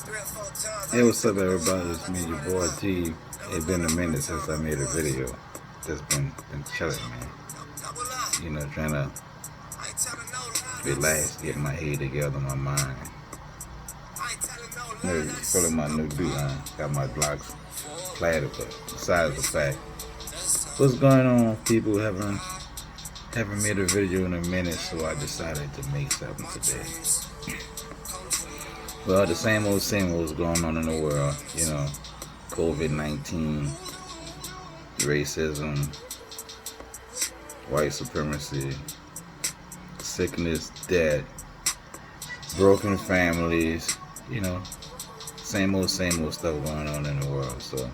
Hey, what's up, everybody? It's me, your boy T. It's been a minute since I made a video. Just been chilling, man. Trying to relax, get my head together, my mind. Feeling my new beat on. Got my blocks platted, but besides the fact, what's going on? People haven't made a video in a minute, so I decided to make something today. Well, the same old's going on in the world. COVID-19, racism, white supremacy, sickness, death, broken families, same old stuff going on in the world. So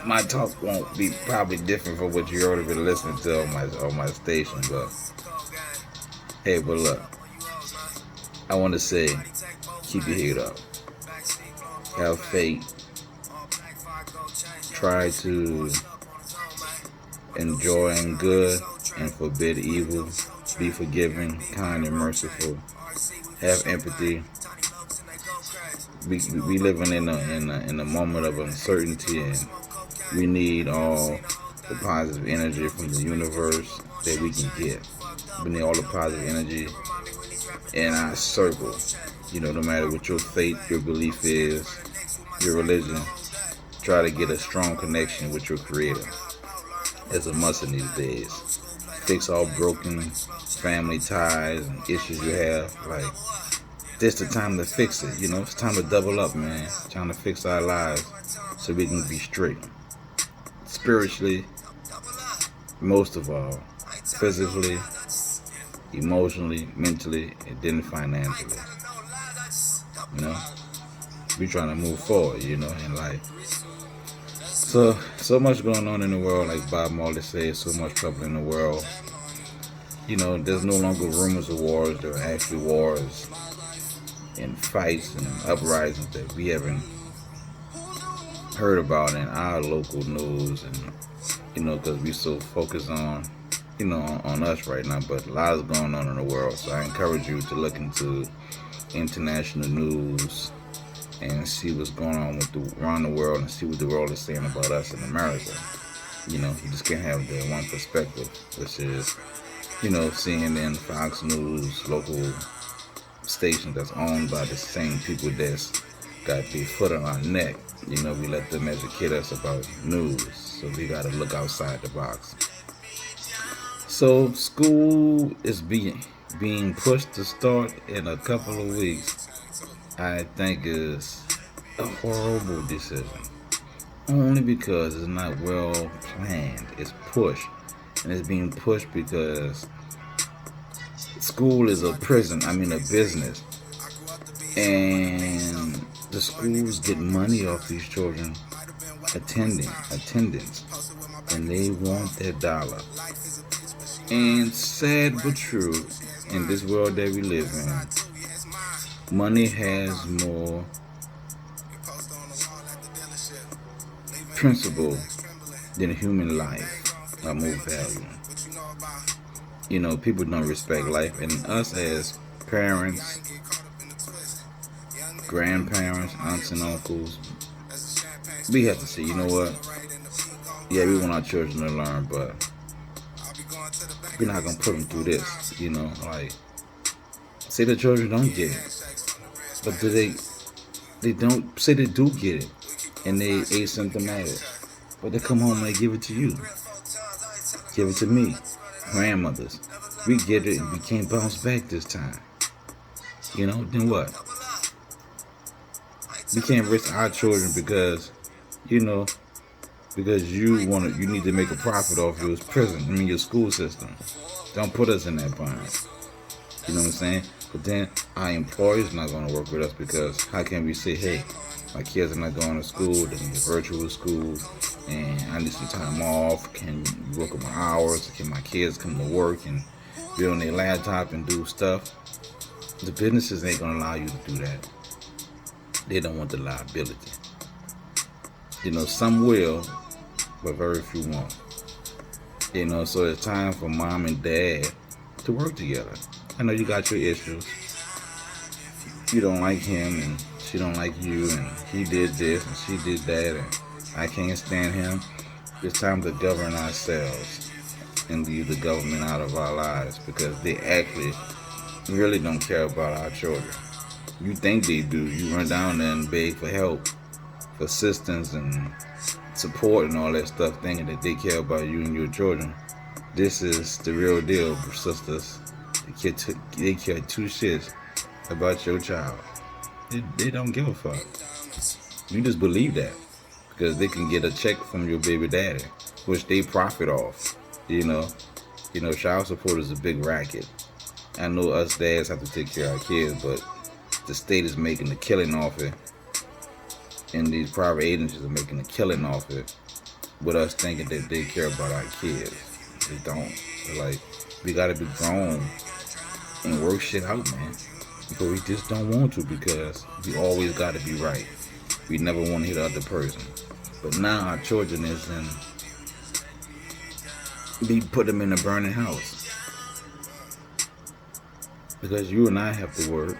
my talk won't be probably different from what you already been listening to on my station, but hey, but look, I want to say, keep your head up, have faith, try to enjoy good and forbid evil, be forgiving, kind and merciful, have empathy. We living in a moment of uncertainty, and we need all the positive energy from the universe that we can get. We need all the positive energy in our circle. No matter what your faith, your belief is, your religion, try to get a strong connection with your creator. It's a must in these days. Fix all broken family ties and issues you have. Like, this the time to fix it. It's time to double up, man. It's time to fix our lives so we can be straight. Spiritually, most of all. Physically, emotionally, mentally, and then financially. We trying to move forward, in life. So much going on in the world, like Bob Marley said, so much trouble in the world. There's no longer rumors of wars. There are actually wars and fights and uprisings that we haven't heard about in our local news, and because we so focused on on us right now, but a lot is going on in the world. So I encourage you to look into international news and see what's going on around the world, and see what the world is saying about us in America. You just can't have the one perspective, which is, CNN, Fox News, local stations that's owned by the same people that's got their foot on our neck. We let them educate us about news, so we got to look outside the box. So school is being pushed to start in a couple of weeks. I think is a horrible decision. Only because it's not well planned. It's pushed. And it's being pushed because school is a business. And the schools get money off these children attendance. And they want their dollar. And sad but true, in this world that we live in, money has more principle than human life, or more value. People don't respect life, and us as parents, grandparents, aunts and uncles, we have to say, what? Yeah, we want our children to learn, but we're not gonna put them through this. Like, say the children don't get it, but they don't say they do get it, and they asymptomatic, but they come home and they give it to you, give it to me, grandmothers. We get it and we can't bounce back this time. Then what? We can't risk our children because you need to make a profit off your prison, your school system. Don't put us in that bind. You know what I'm saying? But then our employers not going to work with us, because how can we say, hey, my kids are not going to school, they need a virtual school, and I need some time off. Can you work on my hours? Can my kids come to work and be on their laptop and do stuff? The businesses ain't going to allow you to do that. They don't want the liability. Some will, but very few won't. So it's time for mom and dad to work together. I know you got your issues. You don't like him, and she don't like you, and he did this, and she did that, and I can't stand him. It's time to govern ourselves and leave the government out of our lives because they actually really don't care about our children. You think they do. You run down there and beg for help, for assistance, and support and all that stuff, thinking that they care about you and your children. This is the real deal, sisters. They care two shits about your child. They don't give a fuck. You just believe that because they can get a check from your baby daddy, which they profit off. You know, child support is a big racket. I know us dads have to take care of our kids, but the state is making a killing off it, and these private agencies are making a killing off it, with us thinking that they care about our kids. They don't. They're like, we gotta be grown and work shit out, man. But we just don't want to because we always gotta be right. We never want to hit the other person. But now our children is in, we put them in a burning house. Because you and I have to work.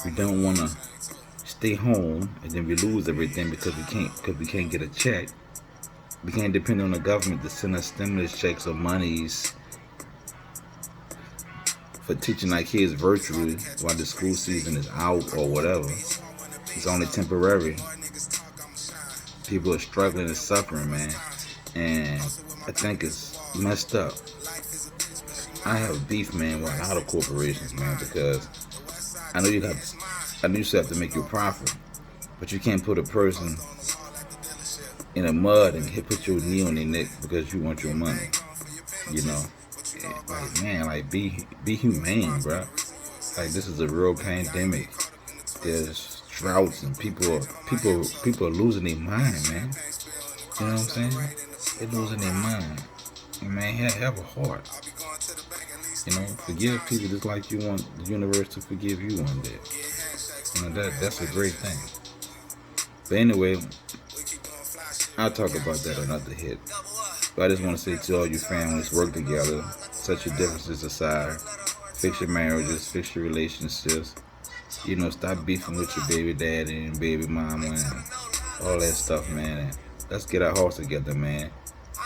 We don't want to stay home and then we lose everything because we can't get a check. We can't depend on the government to send us stimulus checks or monies for teaching our kids virtually while the school season is out or whatever. It's only temporary. People are struggling and suffering, man. And I think it's messed up. I have beef, man, with a lot of corporations, man, because I know you still have to make your profit, but you can't put a person in the mud and put your knee on their neck because you want your money. You know, like, man, like be humane, bro. Like, this is a real pandemic. There's droughts and people are losing their mind, man. You know what I'm saying? They're losing their mind. And man, have a heart. You know, forgive people just like you want the universe to forgive you one day. You know, that's a great thing. But anyway, I'll talk about that another hit. But I just want to say to all you families, work together, set your differences aside, fix your marriages, fix your relationships. You know, stop beefing with your baby daddy and baby mama and all that stuff, man. And let's get our hearts together, man,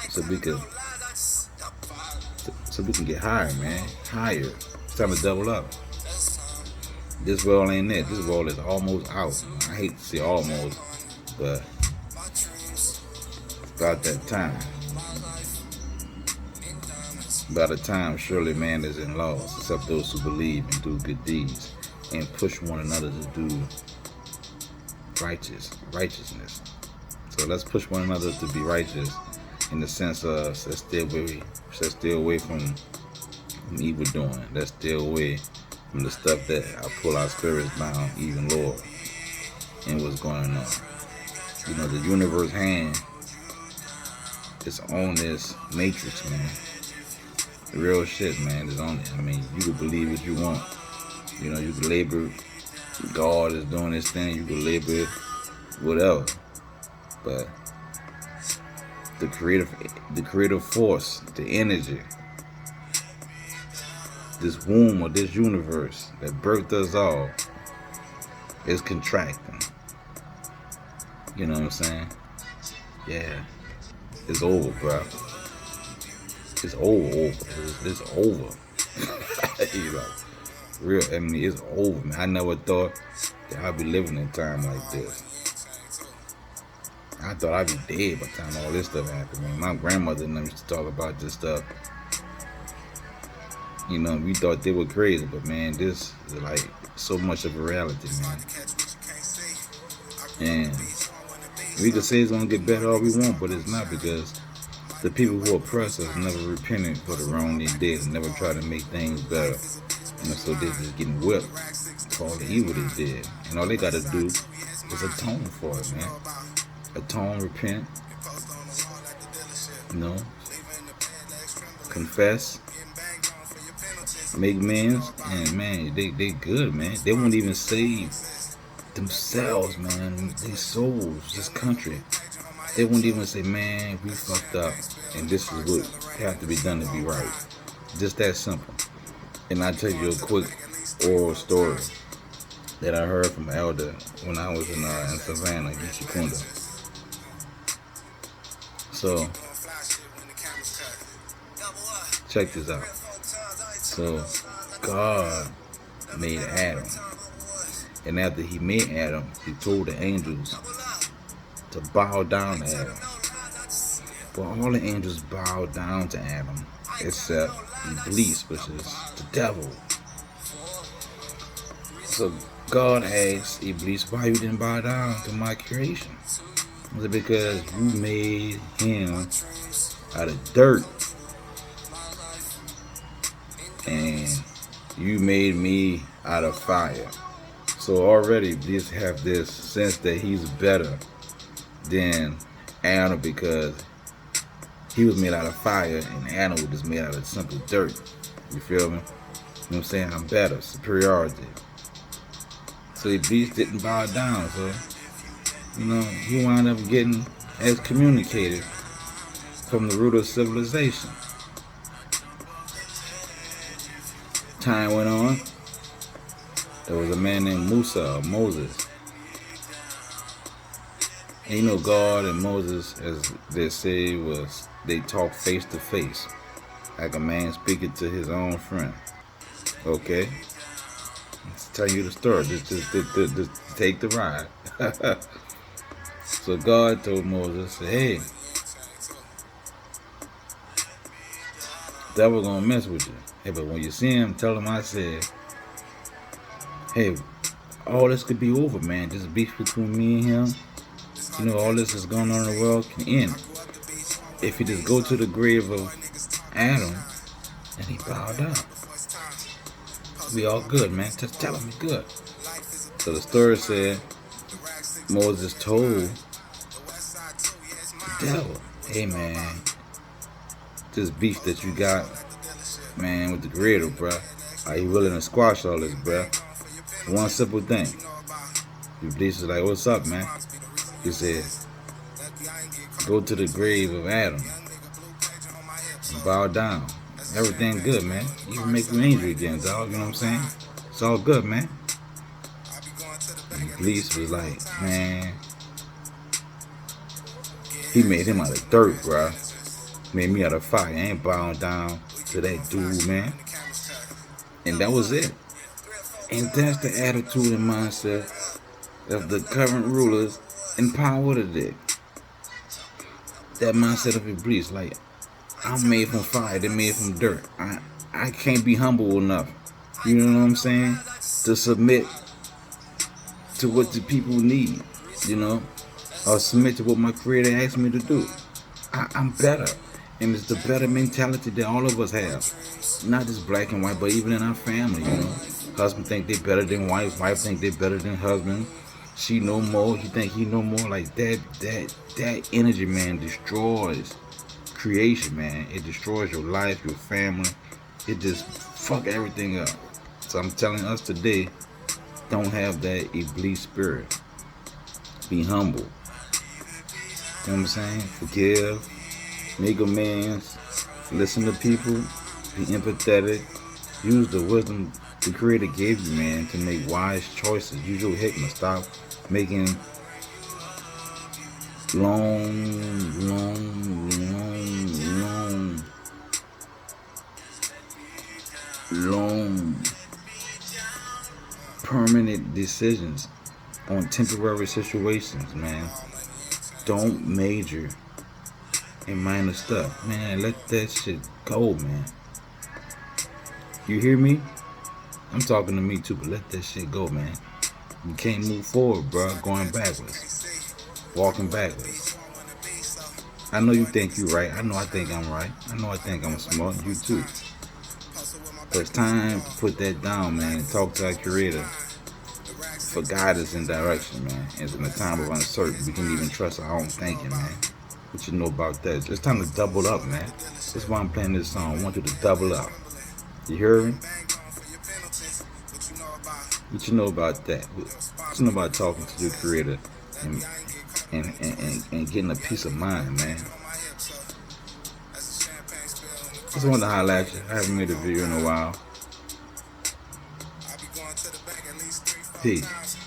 so we can get higher, man. Higher. It's time to double up. This world ain't it. This world is almost out. I hate to say almost, but it's about that time. By the time surely man is in loss, except those who believe and do good deeds and push one another to do righteousness. So let's push one another to be righteous in the sense of let's stay away from evil doing. Let's stay away from the stuff that I pull our spirits down even lower and what's going on. You know, the universe hand is on this matrix, man. The real shit, man, is on it. I mean, you can believe what you want. You know, you can label God is doing this thing, you can label it whatever. But the creative force, the energy, this womb or this universe that birthed us all is contracting. You know what I'm saying? Yeah. It's over, bro. It's over. It's over. You know, real. I mean, it's over, man. I never thought that I'd be living in a time like this. I thought I'd be dead by the time all this stuff happened, man. My grandmother and them used to talk about this stuff. You know, we thought they were crazy, but man, this is like so much of a reality, man. And we could say it's gonna get better all we want, but it's not, because the people who oppress us never repented for the wrong they did and never tried to make things better. You know, so they're just getting whipped for all the evil they did. And all they gotta do is atone for it, man. Atone, repent, you know, confess, make amends, and man, they good, man. They won't even save themselves, man, their souls, this country. They won't even say, man, we fucked up, and this is what have to be done to be right. Just that simple. And I tell you a quick oral story that I heard from an elder when I was in Savannah, Uchiquinda. So check this out. So God made Adam, and after He made Adam, He told the angels to bow down to Adam. But all the angels bowed down to Adam except Iblis, which is the devil. So God asked Iblis, why you didn't bow down to my creation? Was it because you made him out of dirt and you made me out of fire? So already Iblis have this sense that he's better than Adam because he was made out of fire and Adam was just made out of simple dirt. You feel me? You know what I'm saying? I'm better, superiority. So Iblis didn't bow down, so he wound up getting excommunicated from the root of civilization. Time went on. There was a man named Musa, or Moses. And God and Moses, as they say, they talk face to face, like a man speaking to his own friend. Okay? Let's tell you the story. Just take the ride. So God told Moses, hey, devil gonna mess with you. Hey, but when you see him, tell him I said, hey, all this could be over, man. This beef between me and him, all this is going on in the world can end if you just go to the grave of Adam and he bowed down. We all good, man. Just tell him we good. So the story said Moses told the devil, hey man, this beef that you got, man, with the creator, bruh, are you willing to squash all this, bruh? One simple thing. Iblis was like, what's up, man? He said, go to the grave of Adam and bow down. Everything good, man. You can make me angry again, dog. You know what I'm saying? It's all good, man. And Iblis was like, man, he made him out of dirt, bruh. Made me out of fire. I ain't bowing down to that dude, man. And that was it. And that's the attitude and mindset of the current rulers in power today. That mindset of Iblis, like, I'm made from fire, they're made from dirt. I can't be humble enough, you know what I'm saying, to submit to what the people need, or submit to what my creator asked me to do. I'm better. And it's the better mentality that all of us have. Not just black and white, but even in our family, Husband think they better than wife. Wife think they better than husband. She know more. He think he know more. Like that energy, man, destroys creation, man. It destroys your life, your family. It just fuck everything up. So I'm telling us today, don't have that Iblis spirit. Be humble. You know what I'm saying? Forgive. Make amends. Listen to people. Be empathetic. Use the wisdom the Creator gave you, man, to make wise choices. Use your hikmah. Stop making long permanent decisions on temporary situations, man. Don't major in minor stuff, man. Let that shit go, man. You hear me? I'm talking to me too, but let that shit go, man. You can't move forward, bro. Going backwards. Walking backwards. I know you think you're right. I know I think I'm right. I know I think I'm smart. You too. But it's time to put that down, man, and talk to our Creator for guidance and direction, man. And in a time of uncertainty, we can even trust our own thinking, man. What you know about that? It's time to double up, man. That's why I'm playing this song. I want you to double up. You hear me? What you know about that? What you know about talking to your Creator and getting a peace of mind, man? Just wanted to highlight you. I haven't made a video in a while. Peace.